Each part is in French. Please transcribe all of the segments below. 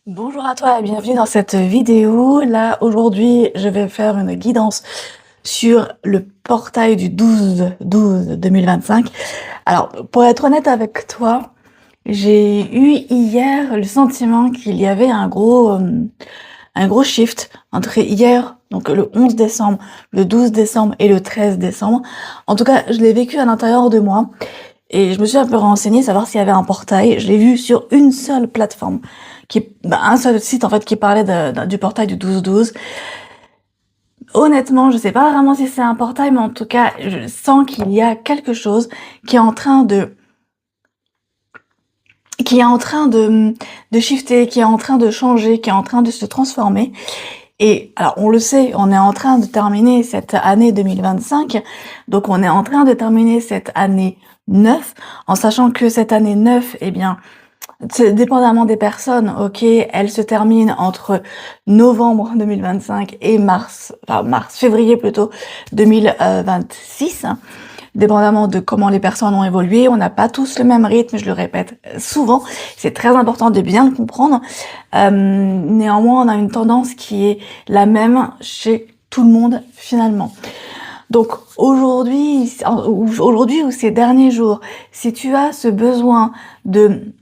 Bonjour à toi et bienvenue dans cette vidéo. Là, aujourd'hui, je vais faire une guidance sur le portail du 12/12/2025. Alors, pour être honnête avec toi, j'ai eu hier le sentiment qu'il y avait un gros shift entre hier, donc le 11 décembre, le 12 décembre et le 13 décembre. En tout cas, je l'ai vécu à l'intérieur de moi. Et je me suis un peu renseignée, savoir s'il y avait un portail. Je l'ai vu sur une seule plateforme, un seul site en fait qui parlait du portail du 12/12. Honnêtement, je sais pas vraiment si c'est un portail, mais en tout cas, je sens qu'il y a quelque chose qui est en train de shifter, qui est en train de changer, qui est en train de se transformer. Et alors, on le sait, on est en train de terminer cette année 2025, donc on est en train de terminer cette année 9, en sachant que cette année 9, eh bien, dépendamment des personnes, ok, elle se termine entre novembre 2025 et février plutôt 2026. Dépendamment de comment les personnes ont évolué, on n'a pas tous le même rythme, je le répète souvent, c'est très important de bien le comprendre. Néanmoins, on a une tendance qui est la même chez tout le monde finalement. Donc aujourd'hui ou ces derniers jours, si tu as ce besoin de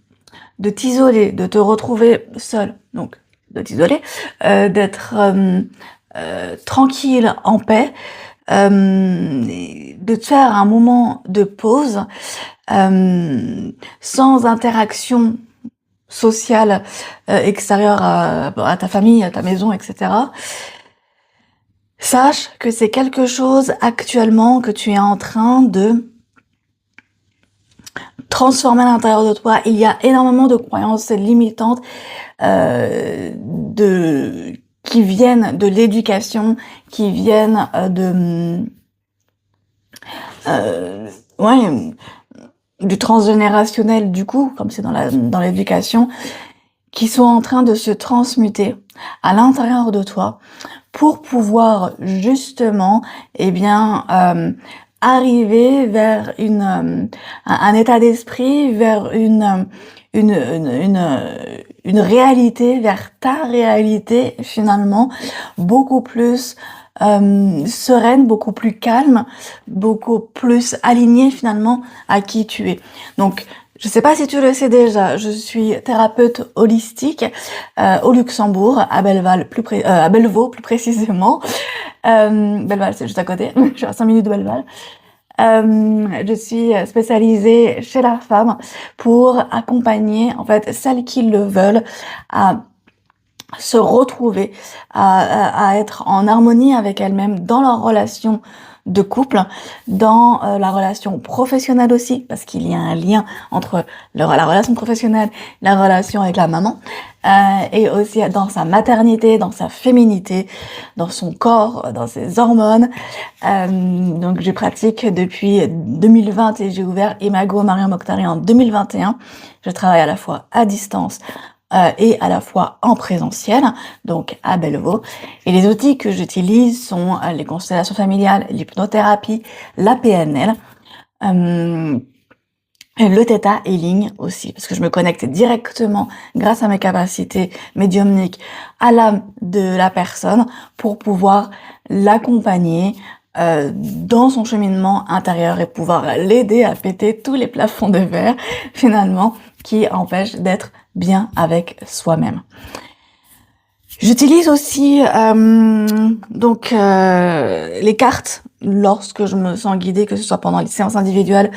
t'isoler, de te retrouver seul, donc de t'isoler, d'être tranquille, en paix, de te faire un moment de pause, sans interaction sociale extérieure à ta famille, à ta maison, etc. Sache que c'est quelque chose actuellement que tu es en train de transformer à l'intérieur de toi. Il y a énormément de croyances limitantes qui viennent de l'éducation, qui viennent du transgénérationnel du coup, comme c'est dans l'éducation, qui sont en train de se transmuter à l'intérieur de toi pour pouvoir justement, arriver vers un état d'esprit, vers une réalité, vers ta réalité finalement, beaucoup plus sereine, beaucoup plus calme, beaucoup plus alignée finalement à qui tu es. Donc, je sais pas si tu le sais déjà, je suis thérapeute holistique au Luxembourg, à Bellevaux plus précisément. Belleval, c'est juste à côté. Je suis à 5 minutes de Belleval. Je suis spécialisée chez la femme pour accompagner en fait celles qui le veulent à se retrouver, à être en harmonie avec elles-mêmes dans leur relation de couple, dans la relation professionnelle aussi, parce qu'il y a un lien entre la relation professionnelle, la relation avec la maman, et aussi dans sa maternité, dans sa féminité, dans son corps, dans ses hormones. Donc je pratique depuis 2020 et j'ai ouvert Imago Marion Mokhtari en 2021. Je travaille à la fois à distance et à la fois en présentiel, donc à Bellevaux. Et les outils que j'utilise sont les constellations familiales, l'hypnothérapie, la PNL, le Theta Healing aussi, parce que je me connecte directement, grâce à mes capacités médiumniques, à l'âme de la personne pour pouvoir l'accompagner dans son cheminement intérieur et pouvoir l'aider à péter tous les plafonds de verre, finalement, qui empêchent d'être bien avec soi-même. J'utilise aussi les cartes lorsque je me sens guidée, que ce soit pendant les séances individuelles,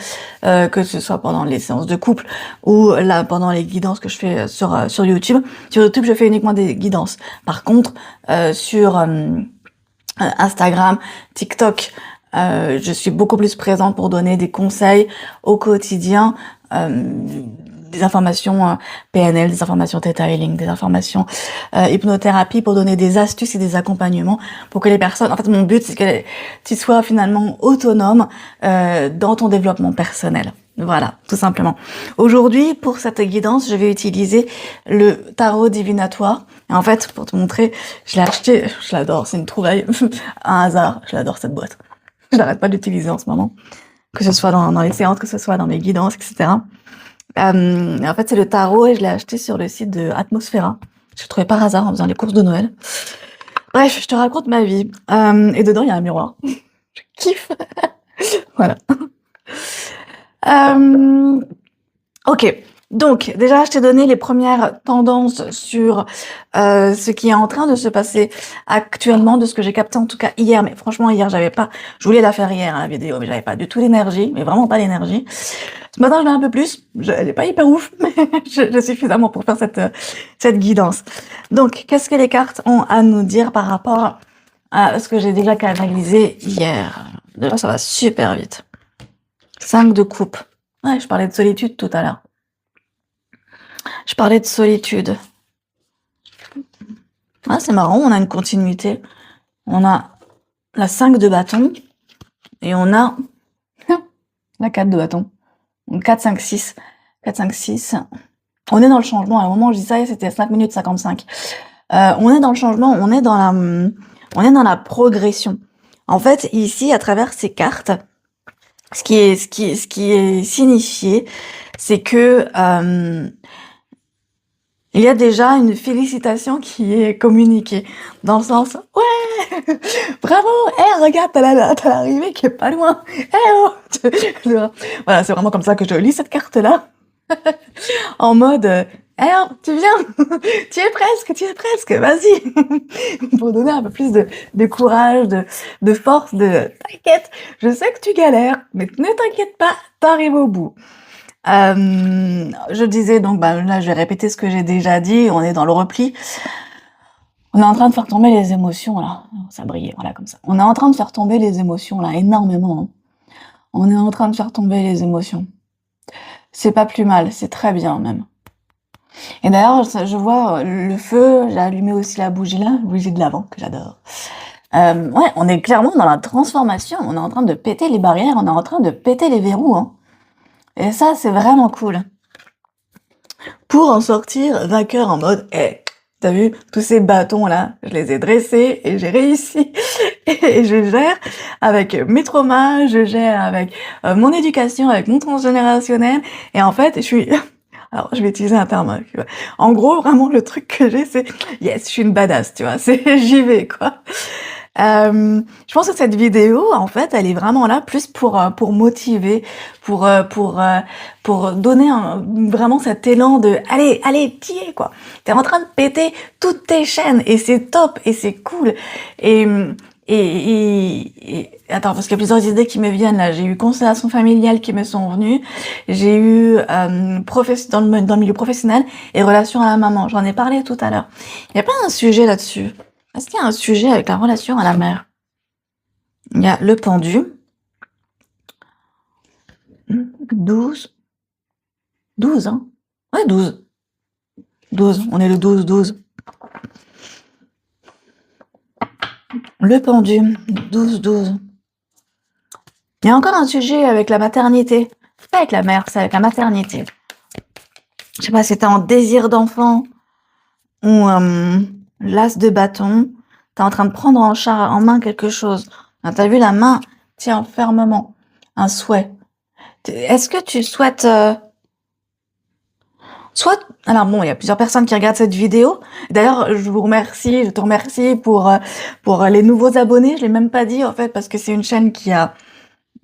que ce soit pendant les séances de couple ou là pendant les guidances que je fais sur YouTube. Sur YouTube, je fais uniquement des guidances. Par contre, sur Instagram, TikTok, je suis beaucoup plus présente pour donner des conseils au quotidien, des informations PNL, des informations Theta Healing, des informations hypnothérapie pour donner des astuces et des accompagnements pour que les personnes... En fait, mon but, c'est que tu sois finalement autonome dans ton développement personnel. Voilà, tout simplement. Aujourd'hui, pour cette guidance, je vais utiliser le tarot divinatoire. Et en fait, pour te montrer, je l'ai acheté, je l'adore, c'est une trouvaille, un hasard, je l'adore cette boîte. Je n'arrête pas de l'utiliser en ce moment, que ce soit dans les séances, que ce soit dans mes guidances, etc. En fait, c'est le tarot et je l'ai acheté sur le site de Atmosphera. J'ai trouvé par hasard en faisant les courses de Noël. Bref, je te raconte ma vie. Et dedans, il y a un miroir. Je kiffe. Voilà. Ok. Donc, déjà, je t'ai donné les premières tendances sur ce qui est en train de se passer actuellement, de ce que j'ai capté en tout cas hier. Mais franchement, hier, je voulais la faire hier, hein, la vidéo, mais j'avais pas du tout l'énergie, mais vraiment pas l'énergie. Ce matin, je l'ai un peu plus. Elle est pas hyper ouf, mais j'ai suffisamment pour faire cette guidance. Donc, qu'est-ce que les cartes ont à nous dire par rapport à ce que j'ai déjà canalisé hier? Déjà, ça va super vite. 5 de coupe. Ouais, je parlais de solitude tout à l'heure. Je parlais de solitude. Ah, c'est marrant, on a une continuité. On a la 5 de bâton et on a la 4 de bâton. Donc 4, 5, 6. 4, 5, 6. On est dans le changement. À un moment, je dis ça, c'était 5 minutes 55. On est dans le changement, on est dans la progression. En fait, ici, à travers ces cartes, ce qui est signifié, c'est que il y a déjà une félicitation qui est communiquée, dans le sens, ouais, bravo, regarde, t'as l'arrivée qui est pas loin, oh. Voilà, c'est vraiment comme ça que je lis cette carte-là, en mode, tu viens, tu es presque, vas-y, pour donner un peu plus de courage, de force, t'inquiète, je sais que tu galères, mais ne t'inquiète pas, t'arrives au bout. Je disais donc, là, je vais répéter ce que j'ai déjà dit. On est dans le repli. On est en train de faire tomber les émotions, là. Ça brillait, voilà, comme ça. On est en train de faire tomber les émotions, là, énormément. Hein. On est en train de faire tomber les émotions. C'est pas plus mal, c'est très bien, même. Et d'ailleurs, je vois le feu, j'ai allumé aussi la bougie, là, la bougie de l'avant, que j'adore. Ouais, on est clairement dans la transformation. On est en train de péter les barrières, on est en train de péter les verrous, hein. Et ça, c'est vraiment cool. Pour en sortir vainqueur en mode, t'as vu, tous ces bâtons-là, je les ai dressés et j'ai réussi. Et je gère avec mes traumas, je gère avec mon éducation, avec mon transgénérationnel. Et en fait, alors, je vais utiliser un terme. En gros, vraiment, le truc que j'ai, c'est, yes, je suis une badass, tu vois, j'y vais, quoi. Je pense que cette vidéo, en fait, elle est vraiment là plus pour motiver, pour donner vraiment cet élan de allez, t'y es, quoi. T'es en train de péter toutes tes chaînes et c'est top et c'est cool. Et attends, parce qu'il y a plusieurs idées qui me viennent là. J'ai eu constellation familiale qui me sont venues. J'ai eu dans le milieu professionnel et relation à la maman. J'en ai parlé tout à l'heure. Il y a pas un sujet là-dessus. Est-ce qu'il y a un sujet avec la relation à la mère? Il y a le pendu. 12. 12, hein? Ouais, 12. 12, on est le 12. Le pendu, 12. Il y a encore un sujet avec la maternité. C'est pas avec la mère, c'est avec la maternité. Je sais pas si t'es en désir d'enfant ou l'as de bâton. T'es en train de prendre en main quelque chose. T'as vu la main tient fermement un souhait. Est-ce que tu souhaites alors bon, il y a plusieurs personnes qui regardent cette vidéo. D'ailleurs, je te remercie pour les nouveaux abonnés. Je l'ai même pas dit en fait parce que c'est une chaîne qui a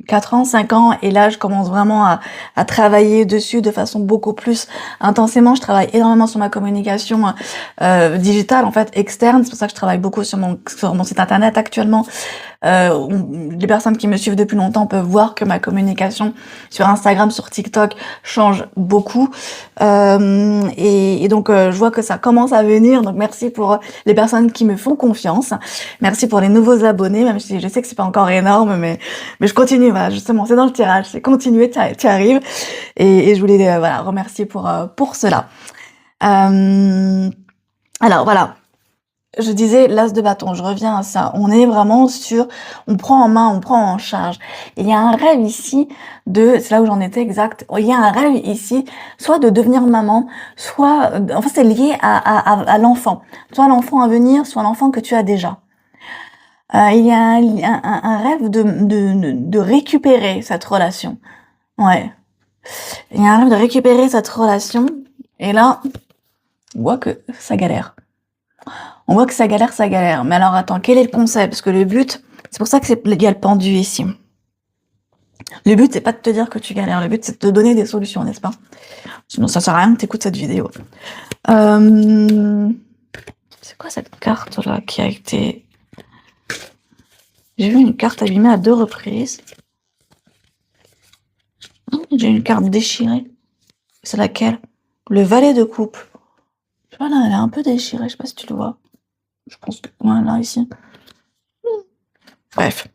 4 ans, 5 ans, et là je commence vraiment à travailler dessus de façon beaucoup plus intensément. Je travaille énormément sur ma communication digitale, en fait, externe. C'est pour ça que je travaille beaucoup sur mon site internet actuellement. Les personnes qui me suivent depuis longtemps peuvent voir que ma communication sur Instagram, sur TikTok change beaucoup. Et donc je vois que ça commence à venir. Donc merci pour les personnes qui me font confiance. Merci pour les nouveaux abonnés, même si je sais que c'est pas encore énorme, mais je continue. Voilà, justement, c'est dans le tirage. C'est continuer, tu arrives. Et je voulais remercier pour cela. Alors voilà. Je disais l'as de bâton, je reviens à ça. On est vraiment on prend en main, on prend en charge. Il y a un rêve ici c'est là où j'en étais exact. Il y a un rêve ici, soit de devenir maman, soit, enfin c'est lié à l'enfant. Soit l'enfant à venir, soit l'enfant que tu as déjà. Il y a un rêve de récupérer cette relation. Ouais. Il y a un rêve de récupérer cette relation. Et là, on voit que ça galère. On voit que ça galère, ça galère. Mais alors, attends, quel est le concept? Parce que le but, c'est pour ça que il y a le pendu ici. Le but, c'est pas de te dire que tu galères. Le but, c'est de te donner des solutions, n'est-ce pas? Sinon, ça sert à rien que tu écoutes cette vidéo. C'est quoi cette carte-là qui a été... J'ai vu une carte abîmée à 2 reprises. J'ai une carte déchirée. C'est laquelle? Le valet de coupe. Tu vois, là, elle est un peu déchirée. Je sais pas si tu le vois. Je pense que... Ouais, là, ici. Bref.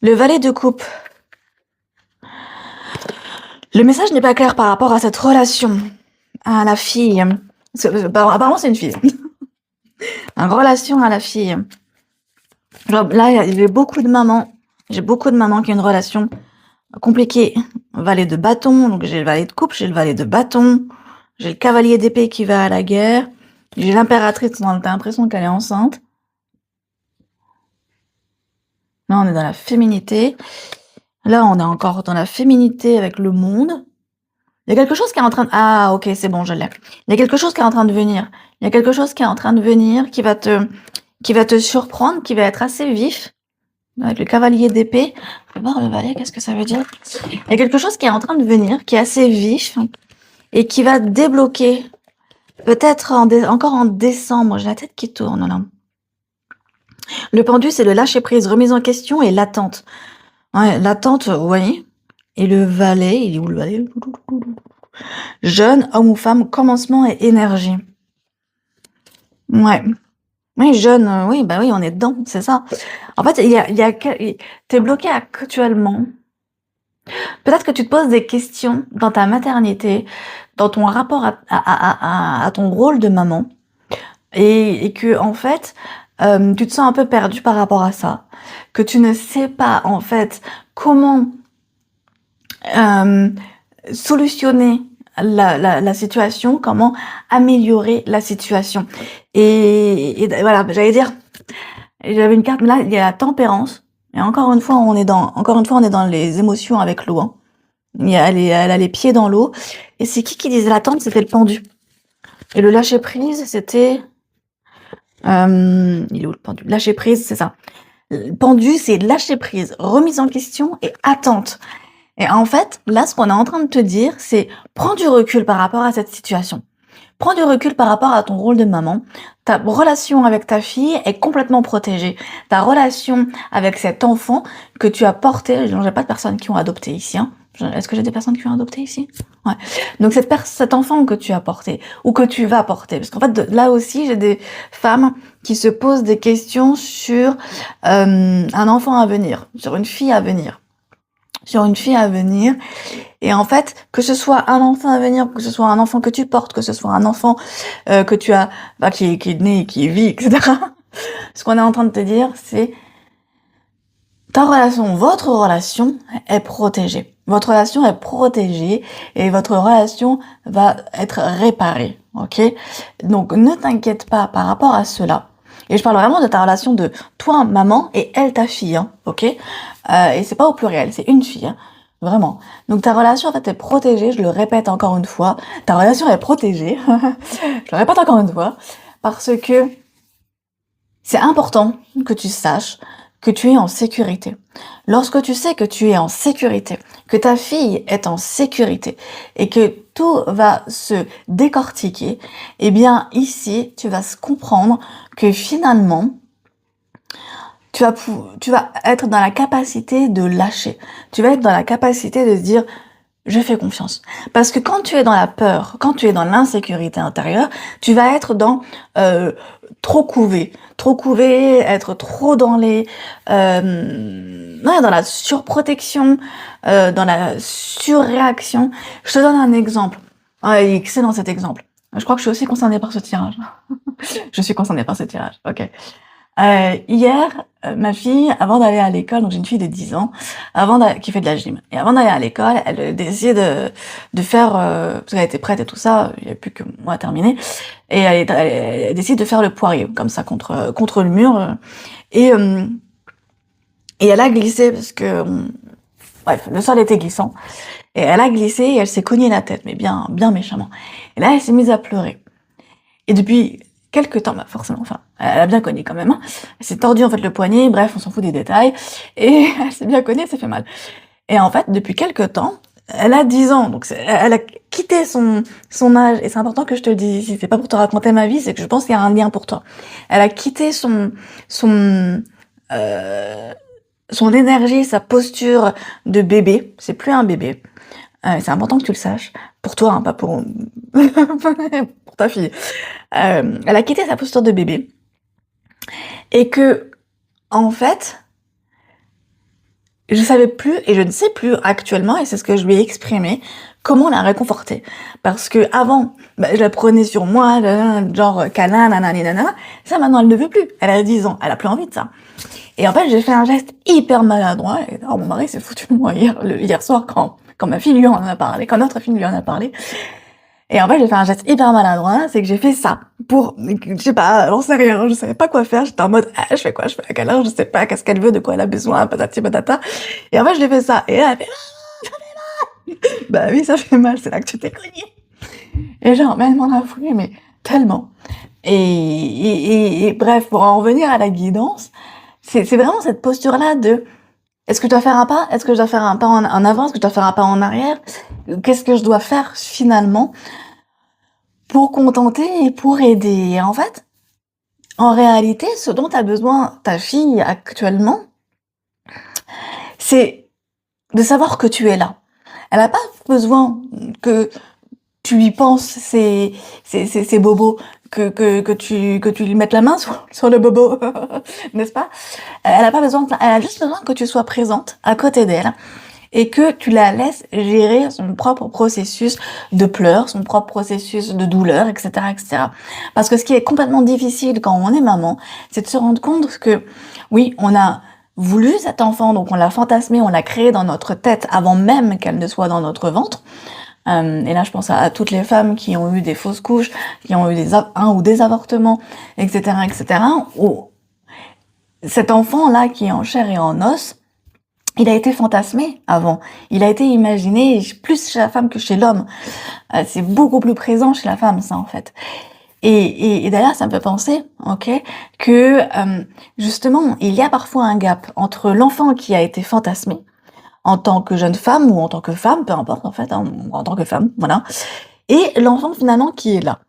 Le valet de coupe. Le message n'est pas clair par rapport à cette relation. À la fille. Apparemment, c'est une fille. Une relation à la fille. Genre, là, j'ai beaucoup de mamans. J'ai beaucoup de mamans qui ont une relation compliquée. Valet de bâton. Donc, j'ai le valet de coupe, j'ai le valet de bâton. J'ai le cavalier d'épée qui va à la guerre. J'ai l'impératrice. T'as l'impression qu'elle est enceinte. Là, on est dans la féminité. Là, on est encore dans la féminité avec le monde. Il y a quelque chose qui est en train de... Ah, ok, c'est bon, je l'ai. Il y a quelque chose qui est en train de venir. Il y a quelque chose qui est en train de venir, qui va te surprendre, qui va être assez vif. Avec le cavalier d'épée. Je vais voir le valet, qu'est-ce que ça veut dire? Il y a quelque chose qui est en train de venir, qui est assez vif, et qui va débloquer. Peut-être encore en décembre. J'ai la tête qui tourne, là. Le pendu, c'est le lâcher-prise, remise en question et l'attente. Ouais, l'attente, oui. Et le valet, il est où le valet? Jeune, homme ou femme, commencement et énergie. Ouais. Oui, jeune, oui, bah oui, on est dedans, c'est ça. En fait, t'es bloqué actuellement. Peut-être que tu te poses des questions dans ta maternité, dans ton rapport à ton rôle de maman, et que, en fait, tu te sens un peu perdu par rapport à ça, que tu ne sais pas, en fait, comment solutionner la situation, comment améliorer la situation. Et voilà, j'allais dire, j'avais une carte, mais là, il y a la tempérance. Et encore une fois, on est dans les émotions avec l'eau. Hein. Elle a les pieds dans l'eau. Et c'est qui disait l'attente? C'était le pendu. Et le lâcher prise, c'était, il est où le pendu? Lâcher prise, c'est ça. Le pendu, c'est lâcher prise, remise en question et attente. Et en fait, là, ce qu'on est en train de te dire, c'est prends du recul par rapport à cette situation. Prends du recul par rapport à ton rôle de maman. Ta relation avec ta fille est complètement protégée. Ta relation avec cet enfant que tu as porté, j'ai pas de personnes qui ont adopté ici, hein. Est-ce que j'ai des personnes qui ont adopté ici? Ouais. Donc cet enfant que tu as porté ou que tu vas porter, parce qu'en fait là aussi j'ai des femmes qui se posent des questions sur un enfant à venir, sur une fille à venir. Sur une fille à venir. Et en fait, que ce soit un enfant à venir, que ce soit un enfant que tu portes, que ce soit un enfant que tu as, qui est né, qui vit, etc. Ce qu'on est en train de te dire, c'est votre relation est protégée. Votre relation est protégée et votre relation va être réparée, ok? Donc, ne t'inquiète pas par rapport à cela. Et je parle vraiment de ta relation de toi, maman, et elle, ta fille, hein, ok? Et c'est pas au pluriel, c'est une fille, hein, vraiment. Donc ta relation, en fait, est protégée, je le répète encore une fois. Ta relation est protégée, je le répète encore une fois, parce que c'est important que tu saches que tu es en sécurité. Lorsque tu sais que tu es en sécurité, que ta fille est en sécurité et que tout va se décortiquer, eh bien ici, tu vas comprendre que finalement, tu vas être dans la capacité de lâcher. Tu vas être dans la capacité de se dire, je fais confiance. Parce que quand tu es dans la peur, quand tu es dans l'insécurité intérieure, tu vas être dans trop couvé, être trop dans dans la surprotection, dans la surréaction. Je te donne un exemple. Il est excellent cet exemple. Je crois que je suis aussi concernée par ce tirage. Je suis concernée par ce tirage. Ok. Hier, ma fille, avant d'aller à l'école, donc j'ai une fille de 10 ans, qui fait de la gym. Et avant d'aller à l'école, elle décide de faire, parce qu'elle était prête et tout ça, il n'y a plus que moi à terminer, et elle décide de faire le poirier, comme ça, contre le mur, et elle a glissé, parce que, bref, le sol était glissant, et elle a glissé, et elle s'est cognée la tête, mais bien méchamment. Et là, elle s'est mise à pleurer. Et depuis quelques temps, bah forcément, enfin, elle a bien cogné quand même, hein. Elle s'est tordue en fait le poignet, bref, on s'en fout des détails, et elle s'est bien cognée, elle s'est fait mal. Et en fait, depuis quelques temps, elle a 10 ans, donc elle a quitté son âge, et c'est important que je te le dise ici, c'est pas pour te raconter ma vie, c'est que je pense qu'il y a un lien pour toi. Elle a quitté son, euh, son énergie, sa posture de bébé, c'est plus un bébé. C'est important que tu le saches, pour toi, hein, pas pour, pour ta fille. Elle a quitté sa posture de bébé, et que, en fait, je savais plus, et je ne sais plus actuellement, et c'est ce que je lui ai exprimé, comment la réconforter. Parce que avant, bah, je la prenais sur moi, genre câlin, nanani, nanana. Ça, maintenant, elle ne veut plus. Elle a 10 ans, elle a plus envie de ça. Et en fait, j'ai fait un geste hyper maladroit, et alors mon mari s'est foutu de moi hier soir quand ma fille lui en a parlé, quand notre fille lui en a parlé. Et en fait, j'ai fait un geste hyper maladroit, c'est que j'ai fait ça pour, je sais pas, j'en sais rien, je savais pas quoi faire, j'étais en mode, ah, je fais quoi, je fais la câlin, je sais pas, qu'est-ce qu'elle veut, de quoi elle a besoin, patati patata. Et en fait, je l'ai fait ça, et là, elle fait, bah oui, ça fait mal, c'est là que tu t'es cogné. Et genre, mais elle m'en a voulu, mais tellement. Et bref, pour en revenir à la guidance, c'est vraiment cette posture-là de, est-ce que je dois faire un pas? Est-ce que je dois faire un pas en avant? Est-ce que je dois faire un pas en arrière? Qu'est-ce que je dois faire finalement pour contenter et pour aider? Et en fait, en réalité, ce dont a besoin ta fille actuellement, c'est de savoir que tu es là. Elle n'a pas besoin que tu lui penses ses bobos, que tu lui mettes la main sur le bobo, n'est-ce pas? Elle a pas besoin elle a juste besoin que tu sois présente à côté d'elle et que tu la laisses gérer son propre processus de pleurs, son propre processus de douleur, etc., etc. Parce que ce qui est complètement difficile quand on est maman, c'est de se rendre compte que, oui, on a voulu cet enfant, donc on l'a fantasmé, on l'a créé dans notre tête avant même qu'elle ne soit dans notre ventre. Et là, je pense à toutes les femmes qui ont eu des fausses couches, qui ont eu un ou des avortements, etc., etc., où cet enfant-là qui est en chair et en os, il a été fantasmé avant. Il a été imaginé plus chez la femme que chez l'homme. C'est beaucoup plus présent chez la femme, ça, en fait. Et d'ailleurs, ça me fait penser, ok, que justement, il y a parfois un gap entre l'enfant qui a été fantasmé en tant que jeune femme ou en tant que femme, peu importe en fait, hein, en tant que femme, voilà, et l'enfant finalement qui est là.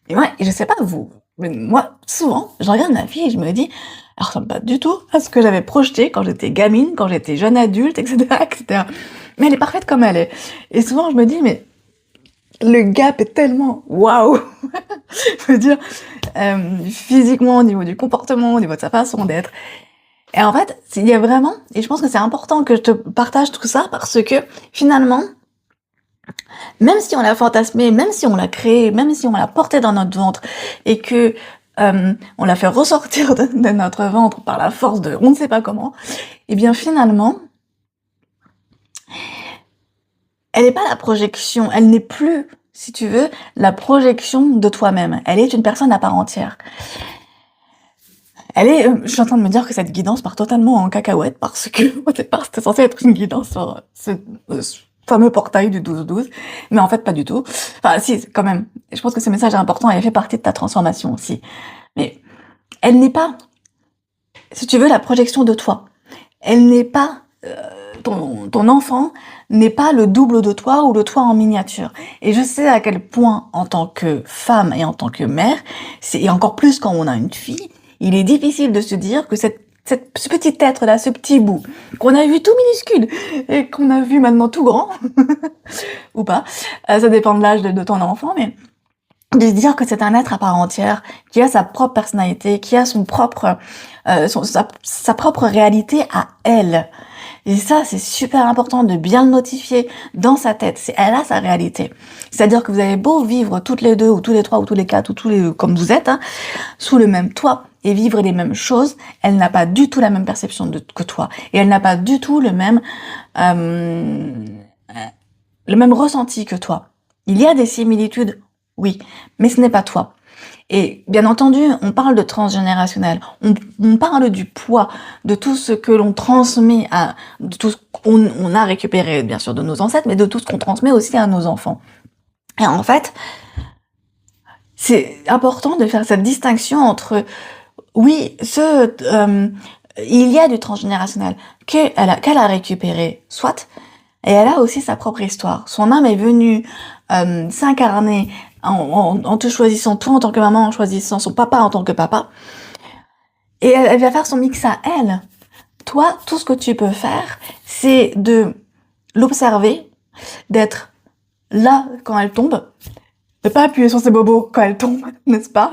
Et ouais, je sais pas vous, mais moi, souvent, je regarde ma fille et je me dis, elle ressemble pas du tout à ce que j'avais projeté quand j'étais gamine, quand j'étais jeune adulte, etc., etc. Mais elle est parfaite comme elle est. Et souvent, je me dis, mais le gap est tellement waouh. Je veux dire, physiquement, au niveau du comportement, au niveau de sa façon d'être. Et en fait, il y a vraiment, et je pense que c'est important que je te partage tout ça parce que finalement, même si on l'a fantasmé, même si on l'a créé, même si on l'a porté dans notre ventre et que on l'a fait ressortir de notre ventre par la force de on ne sait pas comment, et bien finalement, elle n'est pas la projection, elle n'est plus, si tu veux, la projection de toi-même. Elle est une personne à part entière. Elle est, je suis en train de me dire que cette guidance part totalement en cacahuète parce que au départ c'était censé être une guidance sur ce fameux portail du 12-12, mais en fait pas du tout. Enfin si, quand même. Je pense que ce message est important et elle fait partie de ta transformation aussi. Mais elle n'est pas, si tu veux, la projection de toi. Elle n'est pas, ton enfant n'est pas le double de toi ou le toi en miniature. Et je sais à quel point, en tant que femme et en tant que mère, et encore plus quand on a une fille, il est difficile de se dire que ce petit être-là, ce petit bout, qu'on a vu tout minuscule et qu'on a vu maintenant tout grand, ou pas, ça dépend de l'âge de ton enfant, mais de se dire que c'est un être à part entière, qui a sa propre personnalité, qui a son propre, sa propre réalité à elle. Et ça, c'est super important de bien le notifier dans sa tête. Elle a sa réalité. C'est-à-dire que vous avez beau vivre toutes les deux, ou tous les trois, ou tous les quatre, ou tous les, comme vous êtes, hein, sous le même toit, et vivre les mêmes choses, elle n'a pas du tout la même perception que toi. Et elle n'a pas du tout le même ressenti que toi. Il y a des similitudes, oui, mais ce n'est pas toi. Et bien entendu, on parle de transgénérationnel, on parle du poids, de tout ce que l'on transmet de tout ce qu'on a récupéré, bien sûr, de nos ancêtres, mais de tout ce qu'on transmet aussi à nos enfants. Et en fait, c'est important de faire cette distinction entre, oui, il y a du transgénérationnel qu'elle a récupéré, soit, et elle a aussi sa propre histoire. Son âme est venue s'incarner en te choisissant toi en tant que maman, en choisissant son papa en tant que papa, et elle va faire son mix à elle. Toi, tout ce que tu peux faire, c'est de l'observer, d'être là quand elle tombe, de pas appuyer sur ses bobos quand elle tombe, n'est-ce pas?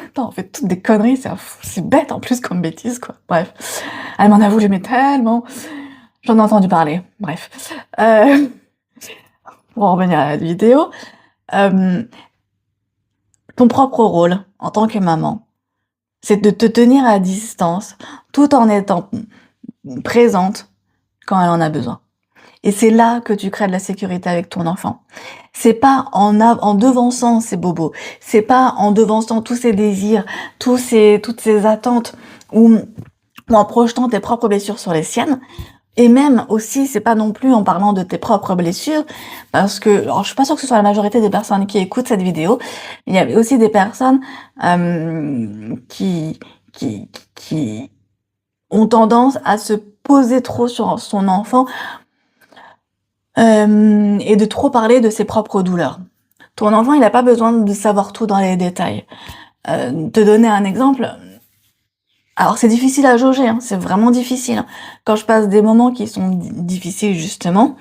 Putain, on fait toutes des conneries, c'est bête en plus comme bêtise, quoi. Bref, elle m'en a voulu mais tellement, j'en ai entendu parler. Bref, pour en revenir à la vidéo, ton propre rôle en tant que maman, c'est de te tenir à distance, tout en étant présente quand elle en a besoin. Et c'est là que tu crées de la sécurité avec ton enfant. C'est pas en devançant ses bobos, c'est pas en devançant tous ses désirs, toutes ses attentes, ou en projetant tes propres blessures sur les siennes. Et même aussi, c'est pas non plus en parlant de tes propres blessures, parce que, alors je suis pas sûre que ce soit la majorité des personnes qui écoutent cette vidéo, il y a aussi des personnes qui ont tendance à se poser trop sur son enfant, et de trop parler de ses propres douleurs. Ton enfant, il n'a pas besoin de savoir tout dans les détails. Te donner un exemple, alors c'est difficile à jauger, hein, c'est vraiment difficile. Quand je passe des moments qui sont difficiles justement,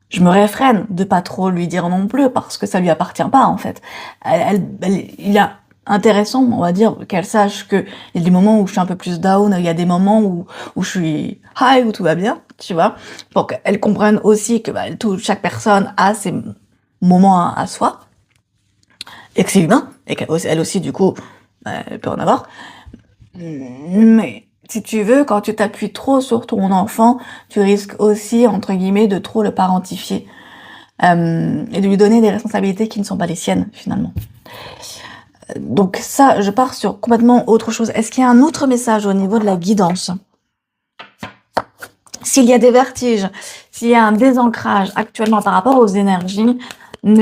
je me réfrène de pas trop lui dire non plus, parce que ça lui appartient pas en fait. Il y a intéressant, on va dire, qu'elle sache que il y a des moments où je suis un peu plus down, il y a des moments où je suis high, où tout va bien, tu vois, pour qu'elle comprenne aussi que chaque personne a ses moments à soi, et que c'est humain, et qu'elle aussi, du coup, elle peut en avoir. Mais si tu veux, quand tu t'appuies trop sur ton enfant, tu risques aussi, entre guillemets, de trop le parentifier, et de lui donner des responsabilités qui ne sont pas les siennes, finalement. Donc ça, je pars sur complètement autre chose. Est-ce qu'il y a un autre message au niveau de la guidance? S'il y a des vertiges, s'il y a un désancrage actuellement par rapport aux énergies, c'est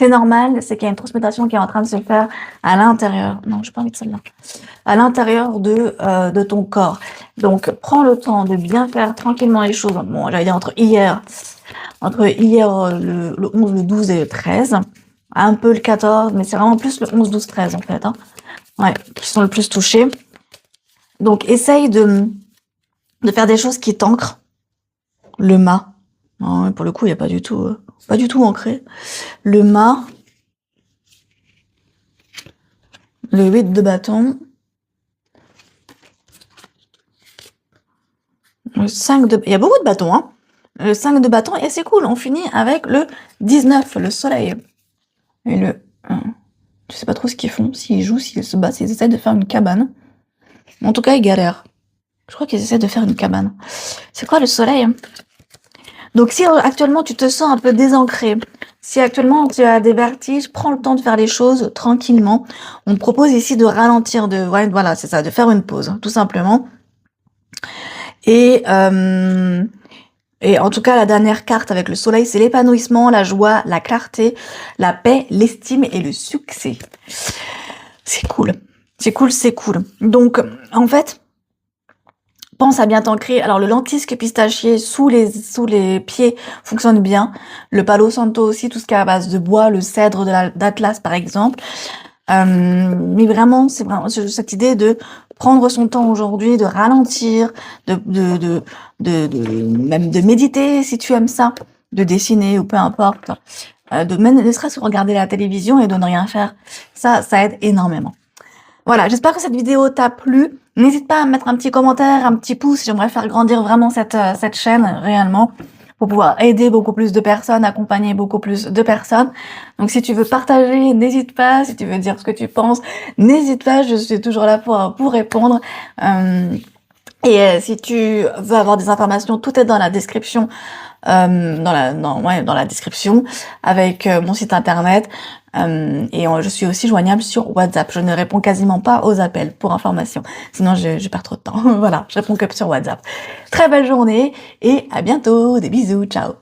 normal, c'est qu'il y a une transmutation qui est en train de se faire à l'intérieur. Non, j'ai pas envie de celle-là. À l'intérieur de ton corps. Donc, prends le temps de bien faire tranquillement les choses. Bon, j'allais dire entre hier, le 11, le 12 et le 13. Un peu le 14, mais c'est vraiment plus le 11, 12, 13 en fait. Hein. Ouais, qui sont le plus touchés. Donc, essaye de faire des choses qui t'ancrent. Le mât. Non, pour le coup, il n'y a pas du tout ancré. Le mât. Le 8 de bâton. Le 5 de... Il y a beaucoup de bâtons, hein. Le 5 de bâton, et c'est cool. On finit avec le 19, le soleil. Et le 1. Je sais pas trop ce qu'ils font, s'ils jouent, s'ils se battent, s'ils essaient de faire une cabane. En tout cas, ils galèrent. Je crois qu'ils essaient de faire une cabane. C'est quoi le soleil? Donc si actuellement tu te sens un peu désancré, si actuellement tu as des vertiges, prends le temps de faire les choses tranquillement. On te propose ici de ralentir, voilà, c'est ça, de faire une pause, tout simplement. Et en tout cas, la dernière carte avec le soleil, c'est l'épanouissement, la joie, la clarté, la paix, l'estime et le succès. C'est cool. C'est cool, c'est cool. Donc, en fait, pense à bien t'ancrer. Alors, le lentisque pistachier sous les pieds fonctionne bien. Le palo santo aussi, tout ce qui est à base de bois, le cèdre d'Atlas, par exemple. Mais vraiment, c'est vraiment cette idée de prendre son temps aujourd'hui, de ralentir, même de méditer si tu aimes ça, de dessiner ou peu importe, même ne serait-ce que regarder la télévision et de ne rien faire. Ça aide énormément. Voilà, j'espère que cette vidéo t'a plu. N'hésite pas à mettre un petit commentaire, un petit pouce. J'aimerais faire grandir vraiment cette chaîne réellement pour pouvoir aider beaucoup plus de personnes, accompagner beaucoup plus de personnes. Donc si tu veux partager, n'hésite pas. Si tu veux dire ce que tu penses, n'hésite pas. Je suis toujours là pour répondre. Si tu veux avoir des informations, tout est dans la description, dans la description avec mon site internet. Je suis aussi joignable sur WhatsApp. Je ne réponds quasiment pas aux appels pour information. Sinon, je perds trop de temps. Voilà, je réponds que sur WhatsApp. Très belle journée et à bientôt. Des bisous. Ciao.